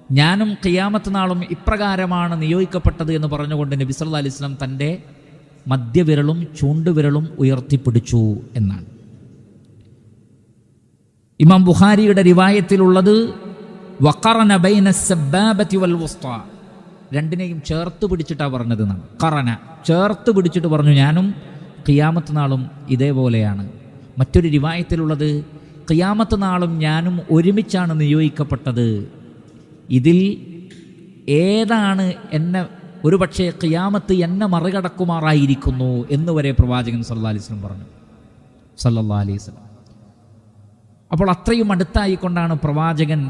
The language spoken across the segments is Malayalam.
ഞാനും ഖിയാമത്ത് നാളും ഇപ്രകാരമാണ് നിയോഗിക്കപ്പെട്ടത് എന്ന് പറഞ്ഞുകൊണ്ട് നബി സല്ലല്ലാഹു അലൈഹി വസല്ലം തൻ്റെ മധ്യവിരലും ചൂണ്ടുവിരലും ഉയർത്തിപ്പിടിച്ചു എന്നാണ്. ഇമാം ബുഖാരിയുടെ റിവായത്തിലുള്ളത് വഖറന ബൈന സബ്ബാബതി വൽ വുസ്ത, രണ്ടിനെയും ചേർത്ത് പിടിച്ചിട്ടാണ് പറഞ്ഞത് എന്നാണ്. ഖറന ചേർത്ത് പിടിച്ചിട്ട് പറഞ്ഞു ഞാനും ഖിയാമത്ത് നാളും ഇതേപോലെയാണ്. മറ്റൊരു റിവായത്തിലുള്ളത് ഖിയാമത്ത് നാളും ഞാനും ഒരുമിച്ചാണ് നിയോഗിക്കപ്പെട്ടത്. ഇതിൽ ഏതാണ് എന്നെ ഒരുപക്ഷെ ഖിയാമത്ത് എന്നെ മറികടക്കുമാറായിരിക്കുന്നു എന്ന് വരെ പ്രവാചകൻ സല്ലല്ലാഹു അലൈഹി വസല്ലം പറഞ്ഞു. സല്ലല്ലാഹു അലൈഹി വസല്ലം. അപ്പോൾ അത്രയും അടുത്തായിക്കൊണ്ടാണ് പ്രവാചകൻ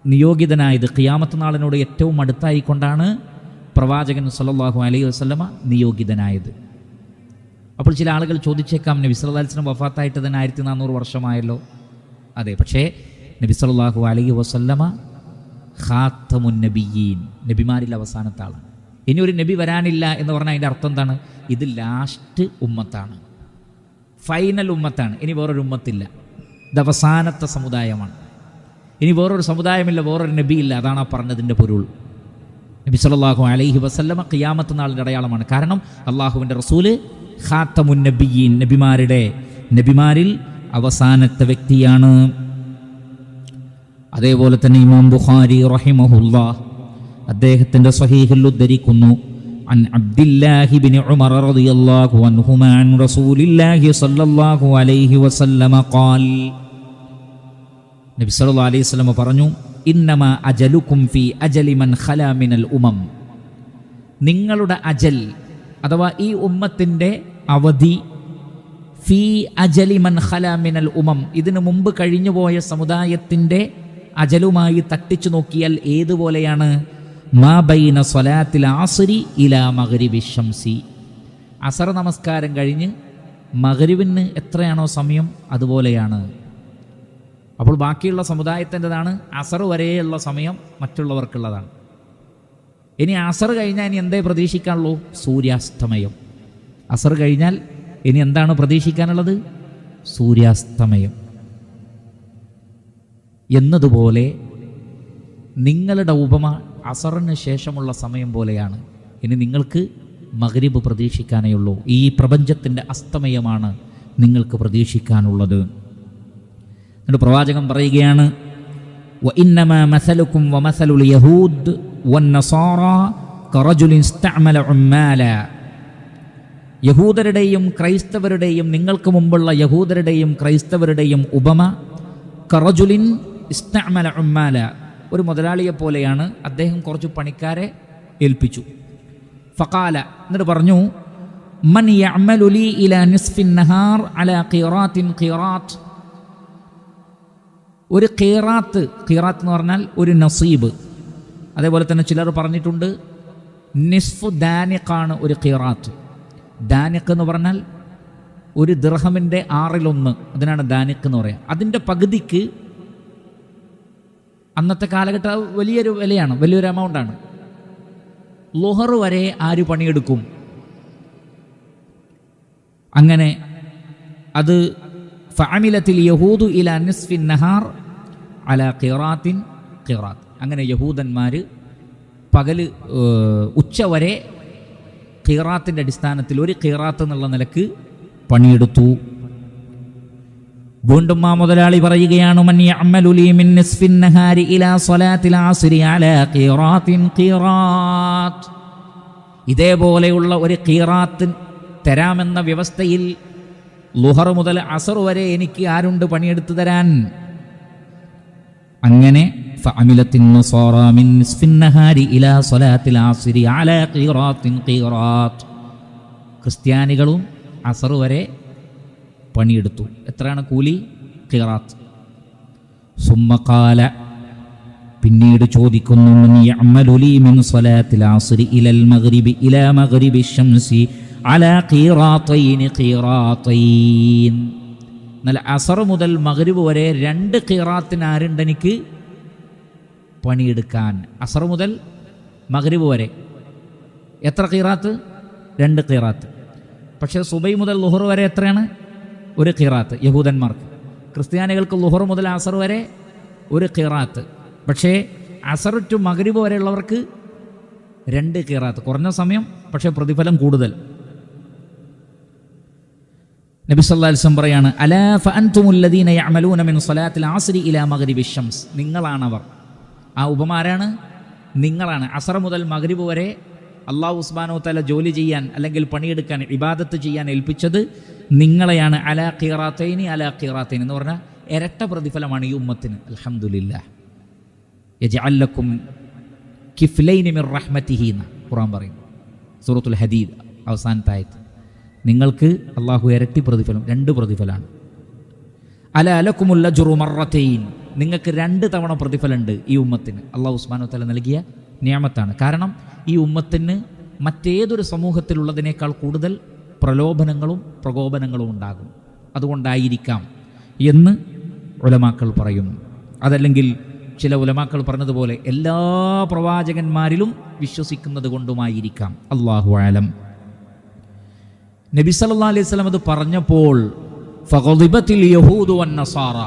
നിയോഗിതനായത്. ഖിയാമത്ത് നാളിനോട് ഏറ്റവും അടുത്തായിക്കൊണ്ടാണ് പ്രവാചകൻ സല്ലല്ലാഹു അലൈഹി വസല്ലമ നിയോഗിതനായത്. അപ്പോൾ ചില ആളുകൾ ചോദിച്ചേക്കാം, നബി സല്ലല്ലാഹു അലൈഹി വസല്ലം വഫാത്തായിട്ട് തന്നെ 1400 വർഷമായല്ലോ. അതെ, പക്ഷേ നബി സല്ലല്ലാഹു അലൈഹി വസല്ലമ ഖാത്തമുൻ നബിയീൻ, നബിമാരിൽ അവസാനത്തെ ആളാണ്. ഇനി ഒരു നബി വരാനില്ല എന്ന് പറഞ്ഞാൽ അതിൻ്റെ അർത്ഥം എന്താണ്? ഇത് ലാസ്റ്റ് ഉമ്മത്താണ്, ഫൈനൽ ഉമ്മത്താണ്. ഇനി വേറൊരു ഉമ്മത്തില്ല, ഇത് അവസാനത്തെ സമുദായമാണ്. ഇനി വേറൊരു സമുദായമില്ല, വേറൊരു നബിയില്ല. അതാണ് ആ പറഞ്ഞതിൻ്റെ പൊരുൾ. നബി സല്ലല്ലാഹു അലൈഹി വസല്ലമ ഖിയാമത്ത് നാളിൻ്റെ അടയാളമാണ്. കാരണം അള്ളാഹുവിൻ്റെ റസൂല് ഖാത്തമുൻ നബിയീൻ, നബിമാരിൽ അവസാനത്തെ വ്യക്തിയാണ്. അതേപോലെ തന്നെ ഇമാം ബുഖാരി റഹിമഹുല്ലാഹ് അദ്ദേഹത്തിൻ്റെ സ്വഹീഹിൽ ഉദ്ധരിക്കുന്നു, അൻ അബ്ദില്ലാഹി ഇബ്നു ഉമർ റളിയല്ലാഹു അൻഹുമാ അൻ റസൂലില്ലാഹി സ്വല്ലല്ലാഹു അലൈഹി വസല്ലമ ഖാൽ, നബി സല്ലല്ലാഹു അലൈഹി വസല്ലം പറഞ്ഞു, ഇന്നമാ അജലുക്കും ഫീ അജലി മൻ ഖലാ മിനൽ ഉമം, നിങ്ങളുടെ അജൽ അഥവാ ഈ ഉമ്മത്തിൻ്റെ അവധി ഫീ അജലി മൻ ഖലാ മിനൽ ഉമം, ഇതിനു മുമ്പ് കഴിഞ്ഞുപോയ സമുദായത്തിൻ്റെ അജലുമായി തട്ടിച്ചു നോക്കിയാൽ ഏതുപോലെയാണ്? മാ ബൈന സ്വലാത്തിൽ ആസ്രി ഇലാ മഗ്രിബി ശംസി, അസർ നമസ്കാരം കഴിഞ്ഞ് മഗ്രിബിന് എത്രയാണോ സമയം അതുപോലെയാണ്. അപ്പോൾ ബാക്കിയുള്ള സമുദായത്തിൻ്റെതാണ് അസർ വരെയുള്ള സമയം, മറ്റുള്ളവർക്കുള്ളതാണ്. ഇനി അസർ കഴിഞ്ഞാൽ ഇനി എന്തേ പ്രതീക്ഷിക്കാനുള്ളൂ? സൂര്യാസ്തമയം. അസർ കഴിഞ്ഞാൽ ഇനി എന്താണ് പ്രതീക്ഷിക്കാനുള്ളത്? സൂര്യാസ്തമയം. എന്നതുപോലെ നിങ്ങളുടെ ഉപമ അസറിന് ശേഷമുള്ള സമയം പോലെയാണ്. ഇനി നിങ്ങൾക്ക് മഗ്രിബ് പ്രതീക്ഷിക്കാനേ ഉള്ളൂ. ഈ പ്രപഞ്ചത്തിൻ്റെ അസ്തമയമാണ് നിങ്ങൾക്ക് പ്രതീക്ഷിക്കാനുള്ളത്. എന്നിട്ട് പ്രവാചകൻ പറയുകയാണ്, വഇന്നമാ മസലുക്കും വമസലുൽ യഹൂദ് വന്നസാറ കറജുലിൻ ഇസ്തഅമല ഉമ്മാല, യഹൂദരുടെയും ക്രൈസ്തവരുടെയും, നിങ്ങൾക്ക് മുമ്പുള്ള യഹൂദരുടെയും ക്രൈസ്തവരുടെയും ഉപമ കറജുലിൻ ഇസ്തഅമല ഉമ്മാല, ഒരു മുതലാളിയെ പോലെയാണ്. അദ്ദേഹം കുറച്ച് പണിക്കാരെ ഏൽപ്പിച്ചു. ഫഖാല, എന്നിട്ട് പറഞ്ഞു, മൻ യഅമലു ലീ ഇലാ നിസ്ഫിൻ നഹാർ അലാ ഖിറാത്തിൻ ഖിറാത്ത്, ഒരു ഖിറാത്ത് എന്ന് പറഞ്ഞാൽ ഒരു നസീബ്. അതേപോലെ തന്നെ ചിലർ പറഞ്ഞിട്ടുണ്ട് നിസ്ഫു ദാനിഖാണ് ഒരു ഖിറാത്ത്. ദാനിഖ് എന്ന് പറഞ്ഞാൽ ഒരു ദിർഹമിൻ്റെ 1/6, അതിനാണ് ദാനിഖ് എന്ന് പറയുക. അതിൻ്റെ പകുതിക്ക് അന്നത്തെ കാലഘട്ടം വലിയൊരു വിലയാണ്, വലിയൊരു എമൗണ്ടാണ്. ളുഹർ വരെ ആര് പണിയെടുക്കും? അങ്ങനെ അത് ഫഅമിലത്തിൽ യഹൂദു ഇലാ നിസ്ഫിൻ നഹാർ അലാ ഖിറാത്തിൻ ഖിറാത്ത്, അങ്ങനെ യഹൂദന്മാർ പകൽ ഉച്ചവരെ ഖിറാത്തിൻ്റെ അടിസ്ഥാനത്തിൽ ഒരു ഖിറാത്ത് എന്നുള്ള നിലക്ക് പണിയെടുത്തു. വീണ്ടും ആ മുതലാളി പറയുകയാണ്, മൻ യഅമലു ലീ മിൻ നിസ്ഫിൻ നഹാരി ഇലാ സ്വലാത്തിൽ അസ്രി അലാ ഖിറാത്തിൻ ഖിറാത്ത്, ഇതേപോലെയുള്ള ഒരു ഖിറാത്ത് തരാമെന്ന വ്യവസ്ഥയിൽ ളുഹർ മുതൽ അസർ വരെ എനിക്ക് ആരുണ്ട് പണിയെടുത്തു തരാൻ? അങ്ങനെ ഫഅമിലത്തിൻ നസാറ മിൻ നിസ്ഫിൻ നഹാരി ഇലാ സ്വലാത്തിൽ അസ്രി അലാ ഖിറാത്തിൻ ഖിറാത്ത്, ക്രിസ്ത്യാനികളും അസർ വരെ പണിയെടുത്തു. എത്രയാണ് കൂലി? ഖിറാത്ത്. സുമ്മ ഖാല, പിന്നീട് ചോദിക്കുന്നു, മൻ യഅമലു ലീ മിൻ സ്വലാത്തിൽ അസ്രി ഇലൽ മഗ്രിബി ഇലാ മഗ്രിബി ശംസി അലാ ഖിറാത്തൈൻ ഖിറാത്തൈൻ, എന്നാൽ അസർ മുതൽ മഗ്രിബ് വരെ 2 ഖിറാത്തിന് ആരുണ്ട് എനിക്ക് പണിയെടുക്കാൻ? അസർ മുതൽ മഗ്രിബ് വരെ എത്ര ഖിറാത്ത്? 2 ഖിറാത്ത്. പക്ഷേ സുബൈ മുതൽ ളുഹർ വരെ എത്രയാണ്? 1 ഖിറാത്ത് യഹൂദന്മാർക്ക്. ക്രിസ്ത്യാനികൾക്ക് ളുഹർ മുതൽ അസർ വരെ 1 ഖിറാത്ത്. പക്ഷേ അസർ ടു മഗ്രിബ് വരെയുള്ളവർക്ക് 2 ഖിറാത്ത്, കുറഞ്ഞ സമയം പക്ഷേ പ്രതിഫലം കൂടുതൽ. നബി സല്ലല്ലാഹു അലൈഹി വസല്ലം പറയാണ്, അലാ ഫഅൻതുമുല്ലദീന യഅമലൂന മിൻ സ്വലാത്തിൽ അസ്രി ഇലാ മഗ്രിബി ശംസ്. നിങ്ങളാണവർ. ആ ഉപമ ആരാണ്? നിങ്ങളാണ്. അസർ മുതൽ മഗ്രിബ് വരെ അല്ലാഹു സുബ്ഹാനഹു വ തആല ജോലി ചെയ്യാൻ അല്ലെങ്കിൽ പണിയെടുക്കാൻ, ഇബാദത്ത് ചെയ്യാൻ ഏൽപ്പിച്ചത് നിങ്ങളെയാണ്. അലാ ഖിറാത്തൈനി അലാ ഖിറാത്തൈനി എന്ന് പറഞ്ഞാൽ ഇരട്ട പ്രതിഫലമാണ് ഈ ഉമ്മത്തിന്. അൽഹംദുലില്ലാഹ്. യജ്അൽ ലക്കും കിഫ്ലൈനി മിർ റഹ്മതിഹി എന്ന് ഖുർആൻ പറയും, സൂറത്തുൽ ഹദീദ് അവസാനത്തെ ആയത്ത്. നിങ്ങൾക്ക് അള്ളാഹു ഇരട്ടി പ്രതിഫലം, 2 പ്രതിഫലമാണ്. അലാ ലക്കുമുൽ അജ്റു മർറതൈൻ. നിങ്ങൾക്ക് 2 തവണ പ്രതിഫലമുണ്ട് ഈ ഉമ്മത്തിന്. അള്ളാഹു സുബ്ഹാനഹു വ തആല നൽകിയ നിഅമത്താണ്. കാരണം ഈ ഉമ്മത്തിന് മറ്റേതൊരു സമൂഹത്തിലുള്ളതിനേക്കാൾ കൂടുതൽ പ്രലോഭനങ്ങളും പ്രകോപനങ്ങളും ഉണ്ടാകും. അതുകൊണ്ടായിരിക്കാം എന്ന് ഉലമാക്കൾ പറയുന്നു. അതല്ലെങ്കിൽ ചില ഉലമാക്കൾ പറഞ്ഞതുപോലെ എല്ലാ പ്രവാചകന്മാരിലും വിശ്വസിക്കുന്നത് കൊണ്ടുമായിരിക്കാം. അല്ലാഹു അലം. നബി സല്ലല്ലാഹു അലൈഹി വസല്ലം അത് പറഞ്ഞപ്പോൾ ഫഗളിബത്തിൽ യഹൂദു വന്നസാറ,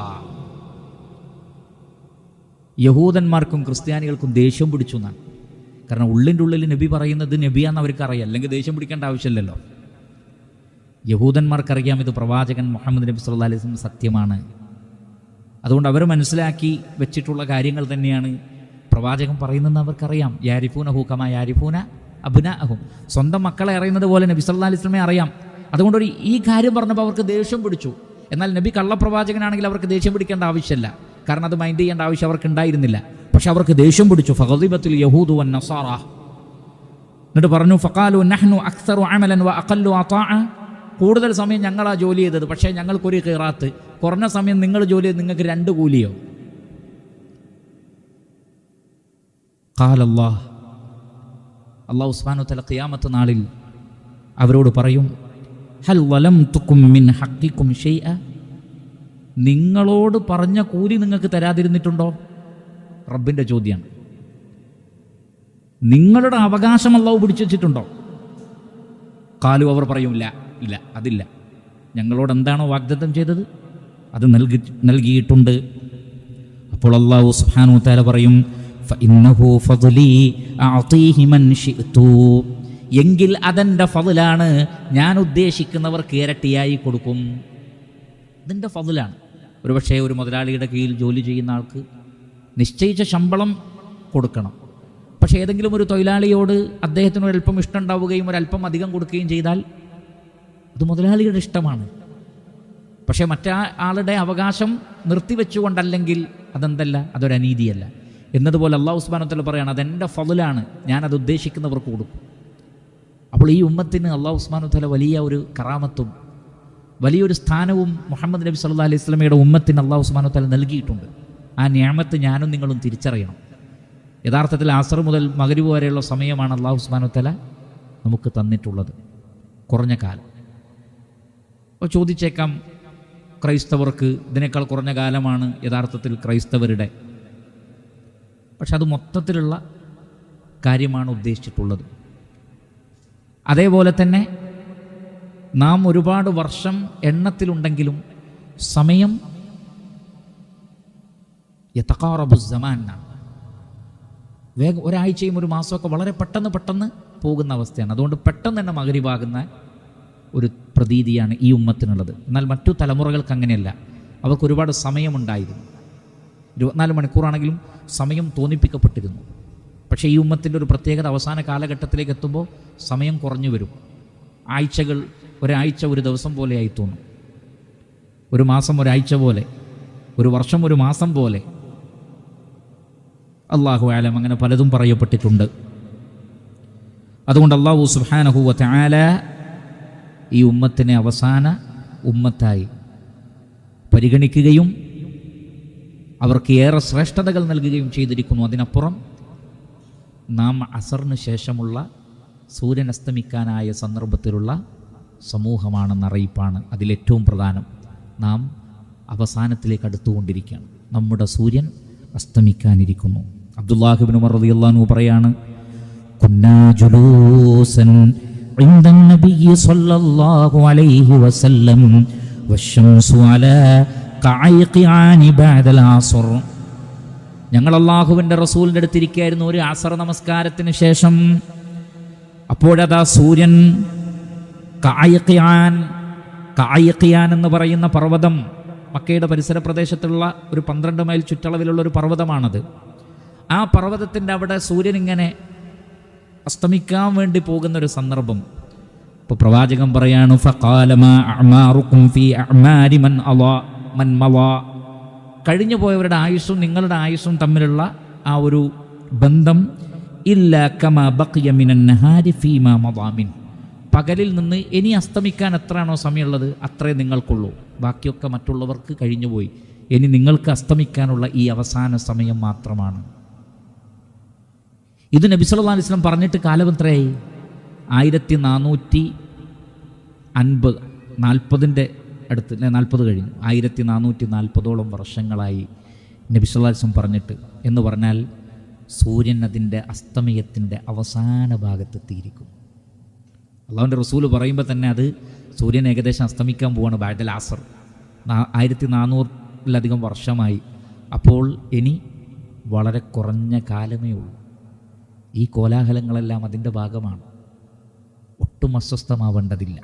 യഹൂദന്മാർക്കും ക്രിസ്ത്യാനികൾക്കും ദേഷ്യം പിടിച്ചു എന്നാണ്. കാരണം ഉള്ളിൻ്റെ ഉള്ളിൽ നബി പറയുന്നത് നബിയാന്ന് അവർക്ക് അറിയാം, അല്ലെങ്കിൽ ദേഷ്യം പിടിക്കേണ്ട ആവശ്യമില്ലല്ലോ. യഹൂദന്മാർക്കറിയാം ഇത് പ്രവാചകൻ മുഹമ്മദ് നബി സല്ലല്ലാഹു അലൈഹി വസല്ലം സത്യമാണ്. അതുകൊണ്ട് അവർ മനസ്സിലാക്കി വെച്ചിട്ടുള്ള കാര്യങ്ങൾ തന്നെയാണ് പ്രവാചകൻ പറയുന്നതെന്ന് അവർക്കറിയാം. യാരിഫൂനഹു കമാ യാരിഫൂന അബ്നാഅഹും. സ്വന്തം മക്കളെ അറിയുന്നത് പോലെ നബി സല്ലല്ലാഹു അലൈഹി വസല്ലമയെ അറിയാം. അതുകൊണ്ട് ഈ കാര്യം പറഞ്ഞപ്പോൾ അവർക്ക് ദേഷ്യം പിടിച്ചു. എന്നാൽ നബി കള്ളപ്രവാചകനാണെങ്കിൽ അവർക്ക് ദേഷ്യം പിടിക്കേണ്ട ആവശ്യമില്ല, കാരണം അത് മൈൻഡ് ചെയ്യേണ്ട ആവശ്യം അവർക്ക് ഉണ്ടായിരുന്നില്ല. പക്ഷെ അവർക്ക് ദേഷ്യം പിടിച്ചു. ഫഗളിബത്തുൽ യഹൂദു വന്നസാറ. എന്നിട്ട് പറഞ്ഞു, ഫഖാലു നഹ്നു അക്സറു അമലൻ വ അഖല്ലു അതാഅ. കൂടുതൽ സമയം ഞങ്ങളാ ജോലി ചെയ്തത്, പക്ഷേ ഞങ്ങൾക്കൊരു ഖിറാത്ത്. കുറഞ്ഞ സമയം നിങ്ങൾ ജോലി ചെയ്ത് നിങ്ങൾക്ക് 2 കൂലിയോ? ഖാലല്ലാഹ്. അല്ലാഹു സുബ്ഹാനഹു വ തആല ഖിയാമത്ത് നാളിൽ അവരോട് പറയും, ഹൽ വലംതുകും മിൻ ഹഖ്ഖികും ഷൈഅ. നിങ്ങളോട് പറഞ്ഞ കൂലി നിങ്ങൾക്ക് തരാതിരുന്നിട്ടുണ്ടോ? റബ്ബിൻ്റെ ചോദ്യമാണ്. നിങ്ങളുടെ അവകാശം അല്ലാഹു പിടിച്ചു വെച്ചിട്ടുണ്ടോ? ഖാലു, അവർ പറയും, ഇല്ല, അതില്ല. ഞങ്ങളോട് എന്താണോ വാഗ്ദത്തം ചെയ്തത് അത് നൽകിയിട്ടുണ്ട്. അപ്പോൾ അല്ലാഹു സുബ്ഹാനഹു വ തആല പറയും, ഫഇന്നഹു ഫദ്ലി അഅതീഹി മൻ ശിഅ്തു. എങ്കിൽ അതെൻ്റെ ഫദ്ലാണ്, ഞാൻ ഉദ്ദേശിക്കുന്നവർക്ക് ഇരട്ടിയായി കൊടുക്കും. അതിൻ്റെ ഫദ്ലാണ്. ഒരുപക്ഷേ ഒരു മുതലാളിയുടെ കീഴിൽ ജോലി ചെയ്യുന്ന ആൾക്ക് നിശ്ചയിച്ച ശമ്പളം കൊടുക്കണം. പക്ഷേ ഏതെങ്കിലും ഒരു തൊഴിലാളിയോട് അദ്ദേഹത്തിന് ഒരല്പം ഇഷ്ടം ഉണ്ടാവുകയും ഒരല്പം അധികം കൊടുക്കുകയും ചെയ്താൽ അത് മുതലാളിയുടെ ഇഷ്ടമാണ്. പക്ഷേ മറ്റേ ആളുടെ അവകാശം നിർത്തിവെച്ചുകൊണ്ടല്ലെങ്കിൽ അതെന്തല്ല, അതൊരനീതിയല്ല. എന്നതുപോലെ അല്ലാഹു സുബ്ഹാനഹു വ തആല പറയാണ്, അതെൻ്റെ ഫദ്ലാണ്, ഞാനത് ഉദ്ദേശിക്കുന്നവർക്ക് കൊടുക്കും. അപ്പോൾ ഈ ഉമ്മത്തിന് അല്ലാഹു സുബ്ഹാനഹു വ തആല വലിയ ഒരു കറാമത്തും വലിയൊരു സ്ഥാനവും മുഹമ്മദ് നബി സല്ലല്ലാഹു അലൈഹി വസല്ലമയുടെ ഉമ്മത്തിന് അല്ലാഹു സുബ്ഹാനഹു വ തആല നൽകിയിട്ടുണ്ട്. ആ നിഅമത്ത് ഞാനും നിങ്ങളും തിരിച്ചറിയണം. യഥാർത്ഥത്തിൽ അസ്ർ മുതൽ മഗ്രിബ് വരെയുള്ള സമയമാണ് അല്ലാഹു സുബ്ഹാനഹു വ തആല നമുക്ക് തന്നിട്ടുള്ളത്, കുറഞ്ഞ കാലം. അപ്പോൾ ചോദിച്ചേക്കാം, ക്രൈസ്തവർക്ക് ഇതിനേക്കാൾ കുറഞ്ഞ കാലമാണ് യഥാർത്ഥത്തിൽ ക്രൈസ്തവരുടെ. പക്ഷെ അത് മൊത്തത്തിലുള്ള കാര്യമാണ് ഉദ്ദേശിച്ചിട്ടുള്ളത്. അതേപോലെ തന്നെ നാം ഒരുപാട് വർഷം എണ്ണത്തിലുണ്ടെങ്കിലും സമയം യതഖാറബു സമാൻ എന്നാണ്. വേഗം ഒരാഴ്ചയും ഒരു മാസമൊക്കെ വളരെ പെട്ടെന്ന് പോകുന്ന അവസ്ഥയാണ്. അതുകൊണ്ട് പെട്ടെന്ന് തന്നെ മഗ്രിബാകുന്ന ഒരു പ്രതീതിയാണ് ഈ ഉമ്മത്തിനുള്ളത്. എന്നാൽ മറ്റു തലമുറകൾക്ക് അങ്ങനെയല്ല. അവർക്ക് ഒരുപാട് സമയമുണ്ടായിരുന്നു. 24 മണിക്കൂറാണെങ്കിലും സമയം തോന്നിപ്പിക്കപ്പെട്ടിരുന്നു. പക്ഷേ ഈ ഉമ്മത്തിൻ്റെ ഒരു പ്രത്യേകത, അവസാന കാലഘട്ടത്തിലേക്ക് എത്തുമ്പോൾ സമയം കുറഞ്ഞു വരും. ആഴ്ചകൾ ഒരാഴ്ച ഒരു ദിവസം പോലെയായി തോന്നും, ഒരു മാസം ഒരാഴ്ച പോലെ, ഒരു വർഷം ഒരു മാസം പോലെ. അല്ലാഹു അലം, അങ്ങനെ പലതും പറയപ്പെട്ടിട്ടുണ്ട്. അതുകൊണ്ട് അല്ലാഹു സുബ്ഹാനഹു വ തആല ഈ ഉമ്മത്തിനെ അവസാന ഉമ്മത്തായി പരിഗണിക്കുകയും അവർക്ക് ഏറെ ശ്രേഷ്ഠതകൾ നൽകുകയും ചെയ്തിരിക്കുന്നു. അതിനപ്പുറം നാം അസറിന് ശേഷമുള്ള സൂര്യൻ അസ്തമിക്കാനായ സന്ദർഭത്തിലുള്ള സമൂഹമാണെന്ന അറിയിപ്പാണ് അതിലേറ്റവും പ്രധാനം. നാം അവസാനത്തിലേക്ക് അടുത്തുകൊണ്ടിരിക്കുകയാണ്. നമ്മുടെ സൂര്യൻ അസ്തമിക്കാനിരിക്കുന്നു. അബ്ദുല്ലാഹി ഇബ്നു ഉമർ റളിയല്ലാഹു അൻഹു പറയാണ്, കുന്നാ ജുലൂസൻ عند النبي صلى الله عليه وسلم والشمس على قعيقعان بعد العصر. ഞങ്ങൾ അള്ളാഹുവിൻ്റെ റസൂലിൻ്റെ അടുത്തിരിക്കുകയായിരുന്നു ഒരു അസർ നമസ്കാരത്തിന് ശേഷം. അപ്പോഴതാ സൂര്യൻ കായഖിയാൻ എന്ന് പറയുന്ന പർവ്വതം, മക്കയുടെ പരിസര പ്രദേശത്തുള്ള ഒരു 12 മൈൽ ചുറ്റളവിലുള്ള ഒരു പർവ്വതമാണത്. ആ പർവ്വതത്തിൻ്റെ അവിടെ സൂര്യൻ ഇങ്ങനെ അസ്തമിക്കാൻ വേണ്ടി പോകുന്നൊരു സന്ദർഭം. ഇപ്പോൾ പ്രവാചകൻ പറയാണ്, കഴിഞ്ഞു പോയവരുടെ ആയുസ്സും നിങ്ങളുടെ ആയുസ്സും തമ്മിലുള്ള ആ ഒരു ബന്ധം പകലിൽ നിന്ന് ഇനി അസ്തമിക്കാൻ എത്രയാണോ സമയമുള്ളത് അത്രേ നിങ്ങൾക്കുള്ളൂ. ബാക്കിയൊക്കെ മറ്റുള്ളവർക്ക് കഴിഞ്ഞുപോയി. ഇനി നിങ്ങൾക്ക് അസ്തമിക്കാനുള്ള ഈ അവസാന സമയം മാത്രമാണ്. ഇത് നബി സല്ലല്ലാഹു അലൈഹി വസല്ലം പറഞ്ഞിട്ട് കാലം എത്രയായി? 1440 അടുത്ത് 40 കഴിഞ്ഞു. 1440ഓളം വർഷങ്ങളായി നബി സല്ലല്ലാഹു അലൈഹി വസല്ലം പറഞ്ഞിട്ട്. എന്ന് പറഞ്ഞാൽ സൂര്യൻ അതിൻ്റെ അസ്തമയത്തിൻ്റെ അവസാന ഭാഗത്തെത്തിയിരിക്കും. അള്ളാഹുവിൻ്റെ റസൂൽ പറയുമ്പോൾ തന്നെ അത് സൂര്യൻ ഏകദേശം അസ്തമിക്കാൻ പോവാണ്. ബഅദൽ അസ്ർ 1400-ലധികം വർഷമായി. അപ്പോൾ ഇനി വളരെ കുറഞ്ഞ കാലമേ ഉള്ളൂ. ഈ കോലാഹലങ്ങളെല്ലാം അതിൻ്റെ ഭാഗമാണ്. ഒട്ടും അസ്വസ്ഥമാവേണ്ടതില്ല.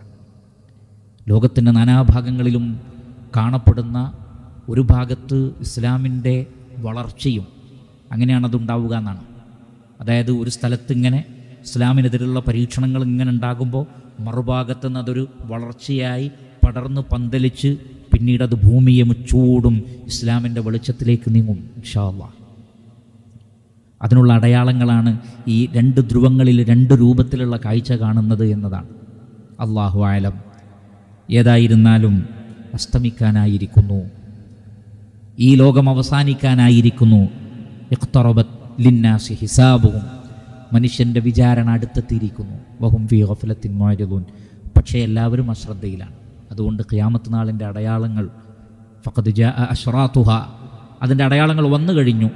ലോകത്തിൻ്റെ നാനാഭാഗങ്ങളിലും കാണപ്പെടുന്ന ഒരു ഭാഗത്ത് ഇസ്ലാമിൻ്റെ വളർച്ചയും അങ്ങനെയാണതുണ്ടാവുക എന്നാണ്. അതായത് ഒരു സ്ഥലത്ത് ഇങ്ങനെ ഇസ്ലാമിനെതിരെയുള്ള പരീക്ഷണങ്ങൾ ഇങ്ങനെ ഉണ്ടാകുമ്പോൾ മറുഭാഗത്ത് നിന്ന് അതൊരു വളർച്ചയായി പടർന്ന് പന്തലിച്ച് പിന്നീട് അത് ഭൂമിയെ മുച്ചൂടും ഇസ്ലാമിൻ്റെ വെളിച്ചത്തിലേക്ക് നീങ്ങും ഇൻഷാ അല്ലാഹ്. അതിനുള്ള അടയാളങ്ങളാണ് ഈ 2 ധ്രുവങ്ങളിൽ 2 രൂപത്തിലുള്ള കാഴ്ച കാണുന്നത് എന്നതാണ്. അല്ലാഹു അഅലം. ഏതായിരുന്നാലും അസ്തമിക്കാനായിരിക്കുന്നു, ഈ ലോകം അവസാനിക്കാനായിരിക്കുന്നു. ഇഖ്തറബത് ലിന്നാസി ഹിസാബുഹും, മനുഷ്യൻ്റെ വിചാരണ അടുത്തെത്തിയിരിക്കുന്നു. വഹും ഫീ ഗഫലത്തിൻ മുഅ്രിദൂൻ, പക്ഷേ എല്ലാവരും അശ്രദ്ധയിലാണ്. അതുകൊണ്ട് ഖിയാമത്ത് നാളിൻ്റെ അടയാളങ്ങൾ ഫഖദ് ജാഅ അശ്റാത്തുഹ, അതിൻ്റെ അടയാളങ്ങൾ വന്നു കഴിഞ്ഞു.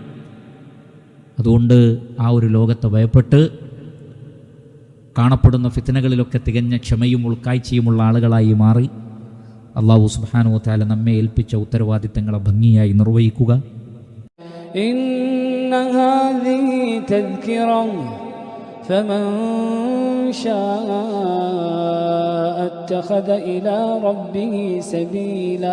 അതുകൊണ്ട് ആ ഒരു ലോകത്തെ ഭയപ്പെട്ട് കാണപ്പെടുന്ന ഫിത്നകളിലൊക്കെ തികഞ്ഞ ക്ഷമയും ഉൾക്കാഴ്ചയുമുള്ള ആളുകളായി മാറി അല്ലാഹു സുബ്ഹാനഹു വ തആല നമ്മെ ഏൽപ്പിച്ച ഉത്തരവാദിത്തങ്ങളെ ഭംഗിയായി നിർവഹിക്കുക. ഇന്ന ഹാദിഹി തദ്കിറ ഫമൻ ശാഅ അത്തഖദ ഇലാ റബ്ബിഹി സബീല.